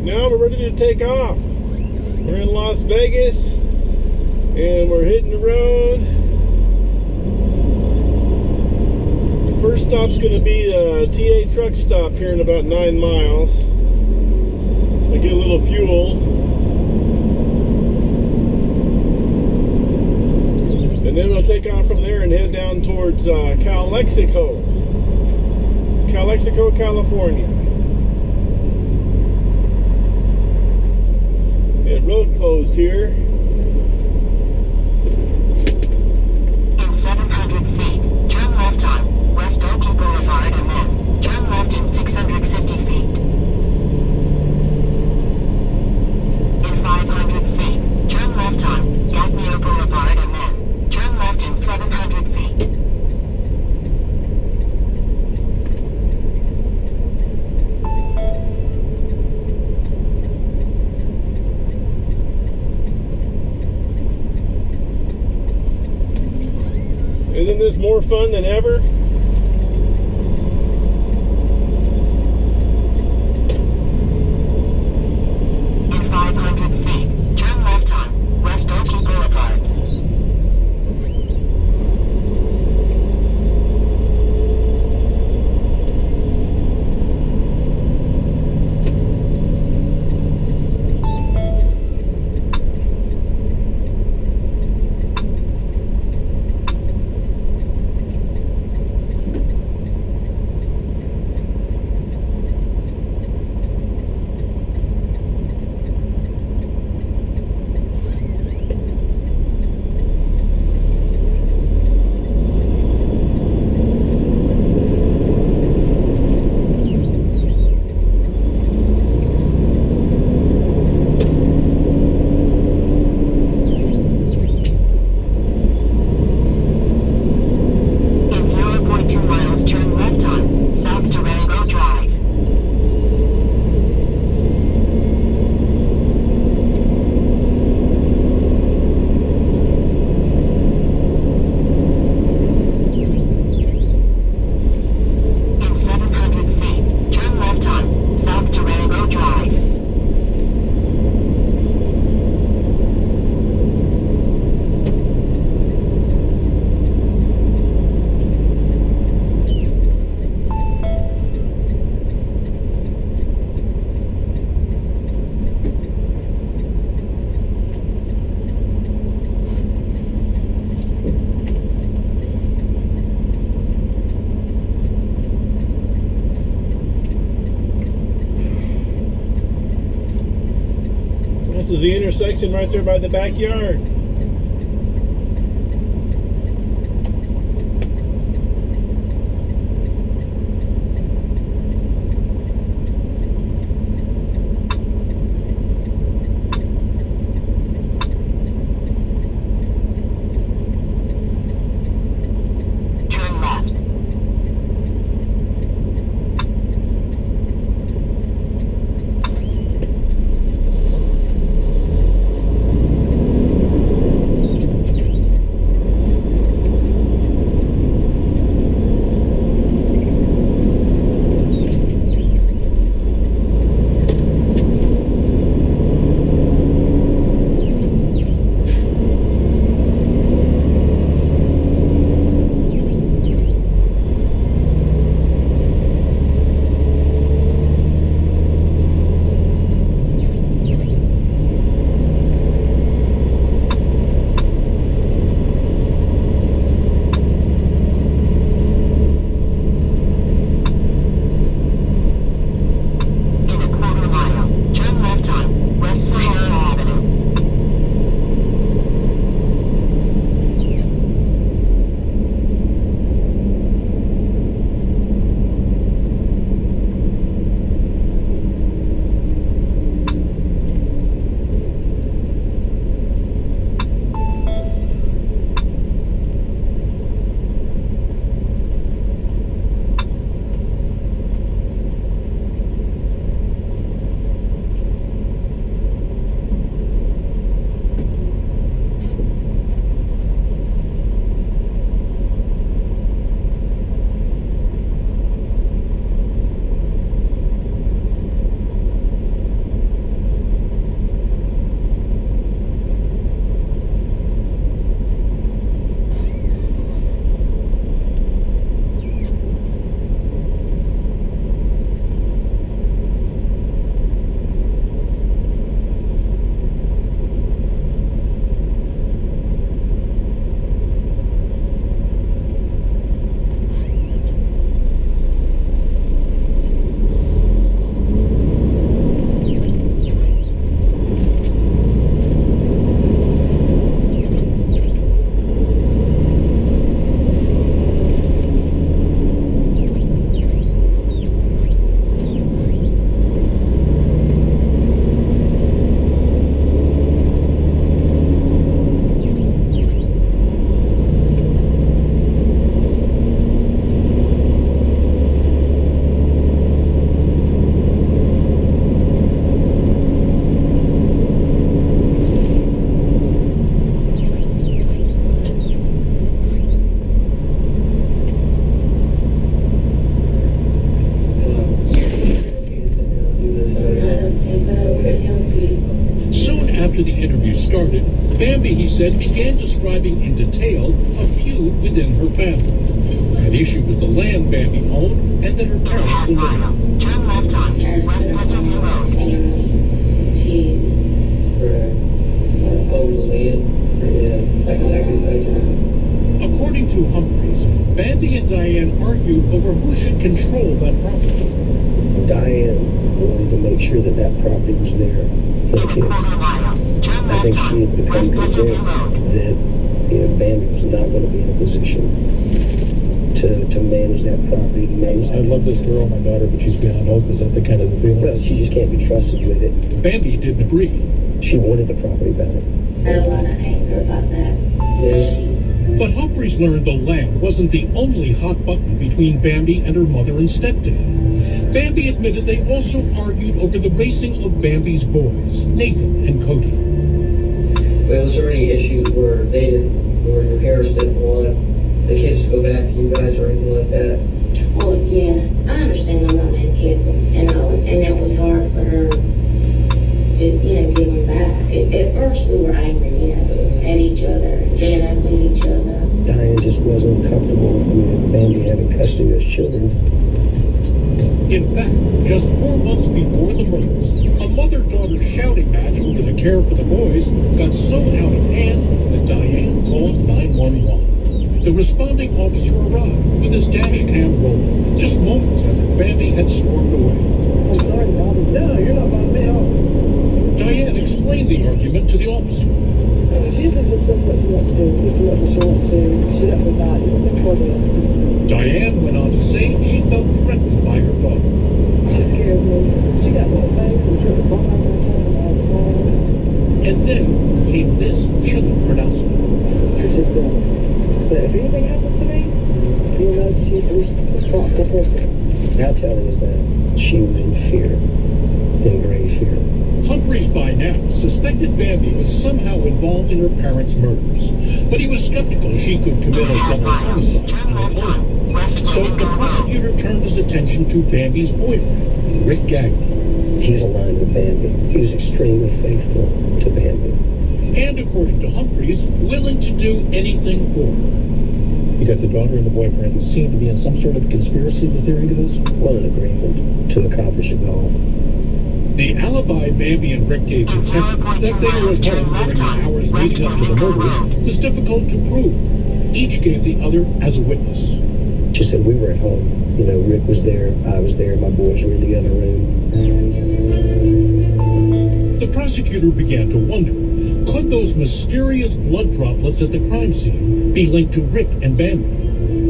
now we're ready to take off. We're in Las Vegas and we're hitting the road. The first stop's going to be a TA truck stop here in about 9 miles. I get a little fuel. And then we'll take off from there and head down towards Calexico, California. Yeah, road closed here. In 700 feet, turn left on West Oakland Boulevard and then turn left in 650 feet. In 500 feet, turn left on Yadmir Boulevard and then turn left in 700 feet. Isn't this more fun than ever? In 500 feet, turn left on West Oakland Boulevard. This is the intersection right there by the backyard. Turn left. after the interview started, Bambi, he said, began describing in detail a feud within her family. An issue with the land Bambi owned and that her In a parents half were living. mile, turn left on West Pleasantville Road. According to Humphreys, Bambi and Diane argued over who should control that property. Diane wanted to make sure that that property was there for In the a kids. quarter mile, turn I left think she had on become West convinced Pleasantville Road. that Bambi was not going to be in a position to manage that property, to manage I that. love this girl, my daughter, but she's beyond hope. Is that the kind of the feeling? Well, she just can't be trusted with it. Bambi didn't agree. She wanted the property back. Had a lot of anger about that. But Humphreys learned the land wasn't the only hot button between Bambi and her mother and stepdad. Bambi admitted they also argued over the raising of Bambi's boys, Nathan and Cody. Well, was there any issues where your parents didn't want the kids to go back to you guys or anything like that? Well, yeah, I understand my mom had kids and all, and it was hard for her to, give them back. At first, we were angry, at each other, being ugly at each other. Diane just wasn't comfortable with Bambi having custody of his children. In fact, just 4 months before the murders, a mother-daughter shouting match over the care for the boys got so out of hand that Diane called 911. The responding officer arrived with his dash cam rolling, just moments after Bambi had stormed away. I'm sorry, Mom. No, you're not my man. Diane explained the argument to the officer. She just discussed what she wants to do. It's what she wants to do. She doesn't not control it. Diane went on to say she felt threatened by her daughter. She scares me. She got little face and she was behind my phone. And then came this chilling pronouncement. It's just, but if anything happens to me, you know, she's a thoughtful person. Now telling us that she was in fear, in grave fear. Humphreys by now suspected Bambi was somehow involved in her parents' murders, but he was skeptical she could commit a double homicide on her own. So the prosecutor turned his attention to Bambi's boyfriend, Rick Gagnon. He's aligned with Bambi. He was extremely faithful to Bambi. And according to Humphreys, willing to do anything for her. You got the daughter and the boyfriend who seem to be in some sort of conspiracy, the theory goes? Well, an agreement to accomplish a goal. The alibi Bambi and Rick gave detectives that they were at home during the hours leading up to the murders was difficult to prove. Each gave the other as a witness. Just that we were at home. You know, Rick was there, I was there, my boys were in the other room. The prosecutor began to wonder, could those mysterious blood droplets at the crime scene be linked to Rick and Bambi?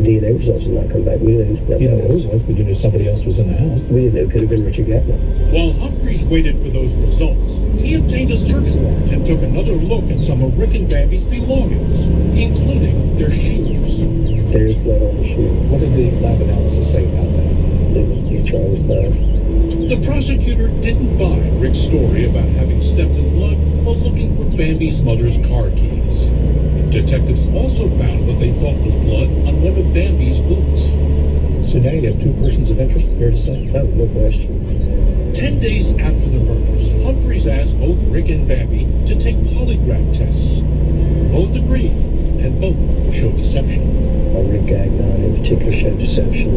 DNA results did not come back. We didn't know You know whose was, but you knew somebody else was in the house. We didn't know it could have been Richard Gagnon. While Humphreys waited for those results, he obtained a search warrant and took another look at some of Rick and Bambi's belongings, including their shoes. There's blood on the shoe. What did the lab analysis say about that? It was Charles blood. The prosecutor didn't buy Rick's story about having stepped in blood while looking for Bambi's mother's car keys. Detectives also found what they thought was blood on one of Bambi's boots. So now you have two persons of interest, fair to say? Oh, no question. 10 days after the murders, Humphreys asked both Rick and Bambi to take polygraph tests. Both agreed, and both showed deception. Rick Gagnon in particular showed deception.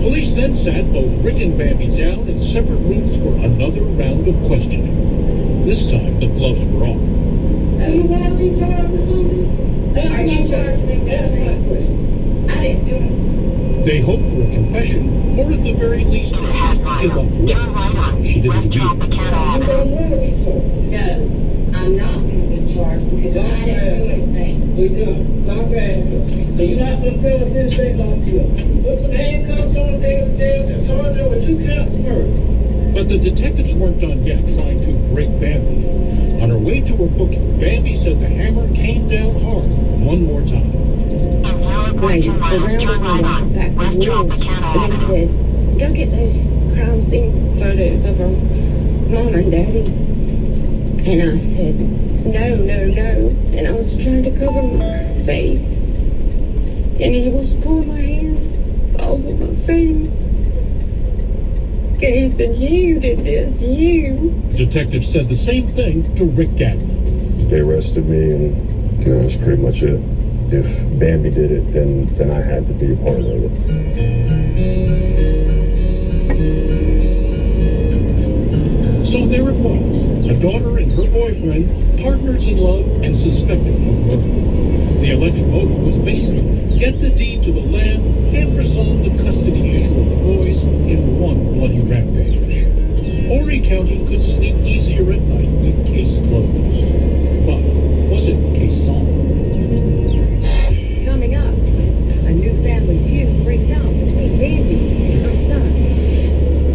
Police then sat both Rick and Bambi down in separate rooms for another round of questioning. This time, the gloves were off. Are you wrongly charged with something? Are you charged with anything? I didn't do it. They hoped for a confession, or at the very least, In a that half she would give mile, up turn Rick. right on She didn't West agree. Tropicana Avenue. No, I'm not going to be charged because I didn't do anything. We do. Dr. Asker, so you're not going to tell us anything about you. Put some handcuffs on the jail and charge her with 2 counts of murder. But the detectives weren't done yet trying to break Bambi. On her way to her booking, Bambi said the hammer came down hard one more time. In 0.2 miles, turn right on West Tropicana And they Avenue. said, go get those crime scene photos of her mom and daddy. And I said, no. And I was trying to cover my face. And he was pulling my hands over my face. And he said, you did this, you. Detectives said the same thing to Rick Gagnon. They arrested me, and that was pretty much it. If Bambi did it, then I had to be a part of it. So there it was, a daughter and her boyfriend, partners in love and suspected of murder. The alleged motive was basic: get the deed to the land and resolve the custody issue of the boys in one bloody rampage. Horry County could sleep easier at night with case closed. But was it case solved? Coming up, a new family feud breaks out between Bambi and her sons.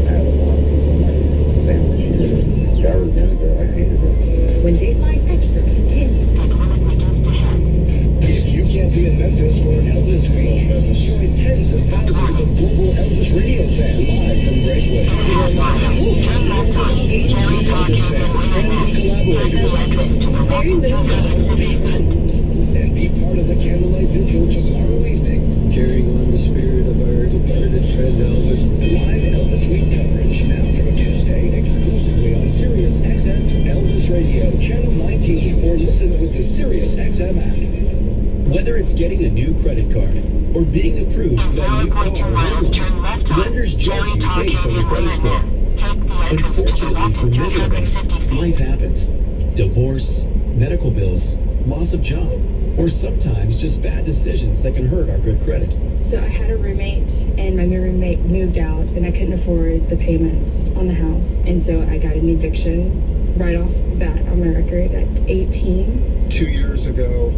I had a lot of people in my family. She did it. I resented her. I hated her. When Dateline Extra continues. If you can't be in Memphis for Elvis Week, join tens of thousands of global Elvis radio fans live from Graceland. And be part of the candlelight vigil tomorrow evening. Carrying on the spirit of our departed friend Elvis. Live Elvis Week coverage now from Tuesday exclusively on Sirius XM Elvis Radio, Channel 19, or listen with the Sirius XM app. Whether it's getting a new credit card or being approved for that new car or home, lenders judge you based on your credit score. Unfortunately for many of us, life happens. Divorce, medical bills, loss of job, or sometimes just bad decisions that can hurt our good credit. So I had a roommate, and my roommate moved out, and I couldn't afford the payments on the house. And so I got an eviction right off the bat on my record at 18. 2 years ago,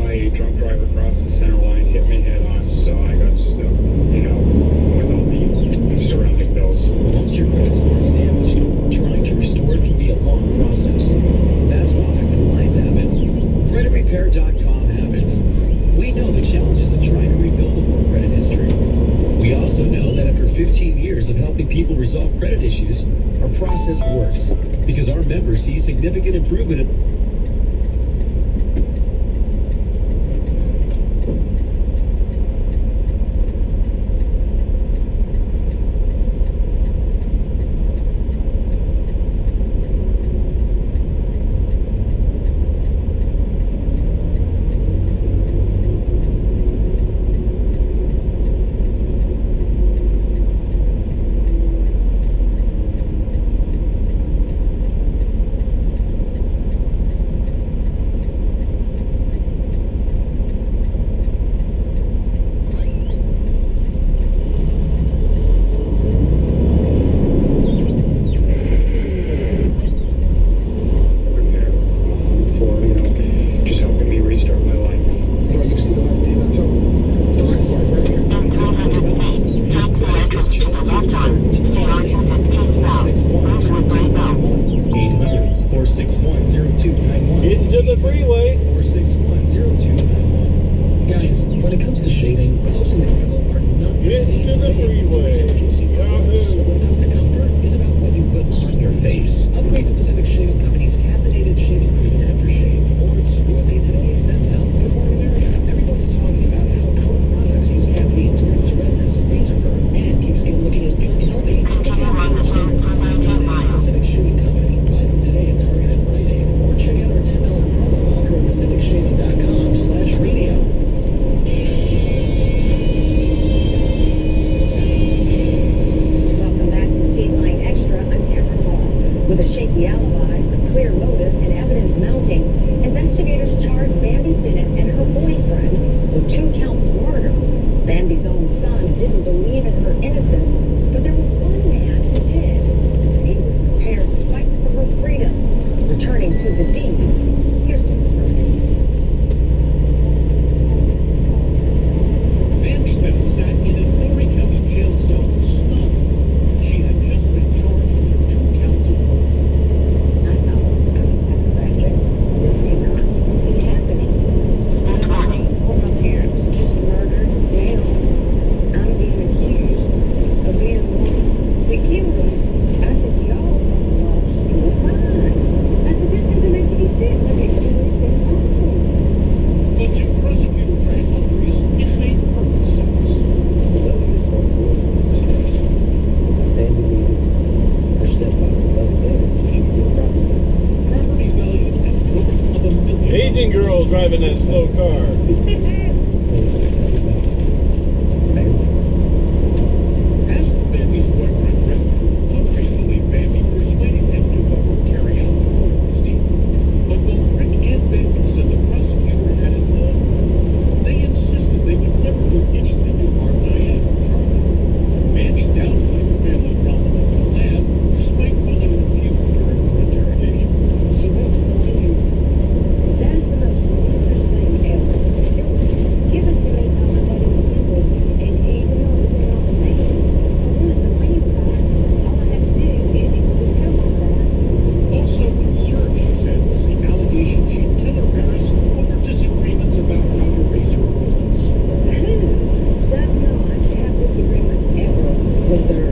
a drunk driver crossed the center line, hit me head on, so I got stuck, with all the surrounding bills. Once your credit score is damaged, trying to restore it can be a long process. That's why when life happens, creditrepair.com happens. We know the challenges of trying to rebuild a poor credit history. We also know that after 15 years of helping people resolve credit issues, our process works because our members see significant improvement in We killed him. I said, y'all lost your mind. I said, this isn't a Cajun girl driving that slow car. As for Bambi's boyfriend, Rick, unfaithfully Bambi persuaded him to help her carry out the murder of Steve. But both Rick and Bambi said the prosecutor had it all wrong. They insisted they would never do anything to harm Diane or Charlie. Bambi downplayed the family drama in the lab, despite calling it a feud during her interrogation. She makes the lead. That is the most wondrous thing ever. It was given to me by my daddy in Denver, and even though it was in Ross name, I wouldn't believe that. All I had to do is tell mom that. Also absurd, she said, was the allegation she'd kill her parents over disagreements about how to raise her boys. Who does not have disagreements ever with their